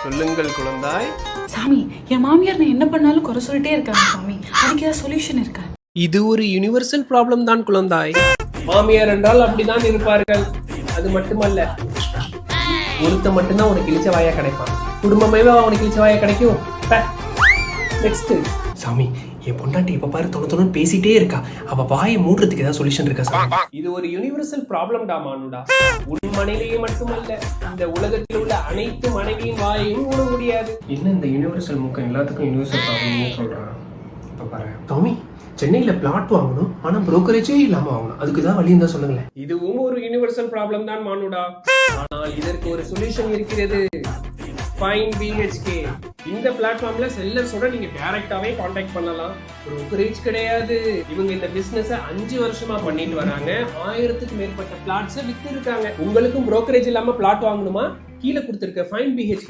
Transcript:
சொல்லுங்கள் குழந்தாய். சாமி, என் மாமியார் நான் என்ன பண்ணாலும் குறை சொல்லிட்டே இருக்காங்க சாமி. அதுக்கு ஏதாவது சொல்யூஷன் இருக்கா? இது ஒரு யுனிவர்சல் ப்ராப்ளம் தான் குழந்தாய். மாமியார் என்றால் அப்படிதான் இருப்பார்கள். அது மட்டுமல்ல, ஒருத்த மட்டும்தான் உனக்கு இழிச்ச வாயா கிடைப்பான். குடும்பமே அவனுக்கு இழிச்ச வாயா கிடைக்கும். நெக்ஸ்ட். சாமி, என் பொண்டாட்டி இப்ப பாரு தொணு பேசிட்டே இருக்கா. அவ வாயை மூடுறதுக்கு ஏதாவது சொல்யூஷன் இருக்கா சாமி? இது ஒரு யுனிவர்சல் ப்ராப்ளம் டா மானுடா. உன் மனைவியை மட்டுமல்ல, இந்த உலகத்தில் உள்ள அனைத்து மனைவியின் வாயையும் மூட முடியாது. என்ன இந்த யுனிவர்சல் மூக்கம் எல்லாத்துக்கும் யுனிவர்சல் ப்ராப்ளம்னு சொல்றான். இப்ப பாரு சாமி, சென்னையில பிளாட் வாங்கணும், ஆனா புரோக்கரேஜே இல்லாம வாங்கணும். அதுக்கு தான் வழி இருந்தா சொல்லுங்களேன். இதுவும் ஒரு யுனிவர்சல் ப்ராப்ளம் தான் மானுடா. ஆனால் இதற்கு ஒரு சொல்யூஷன் இருக்கிறது. Fine BHK. இந்த பிளாட்ஃபார்ம்ல செல்லர்ஸோட நீங்க டைரக்டாவே கான்டாக்ட் பண்ணலாம். புரோக்கரேஜ் கிடையாது. இவங்க இந்த பிசினஸ் 5 வருஷமா பண்ணிட்டு வராங்க. 1000க்கு மேற்பட்ட பிளாட்ஸ் வித்து இருக்காங்க. உங்களுக்கும் புரோக்கரேஜ் இல்லாம பிளாட் வாங்கணுமா? கீழே கொடுத்திருக்க ஃபைன் BHK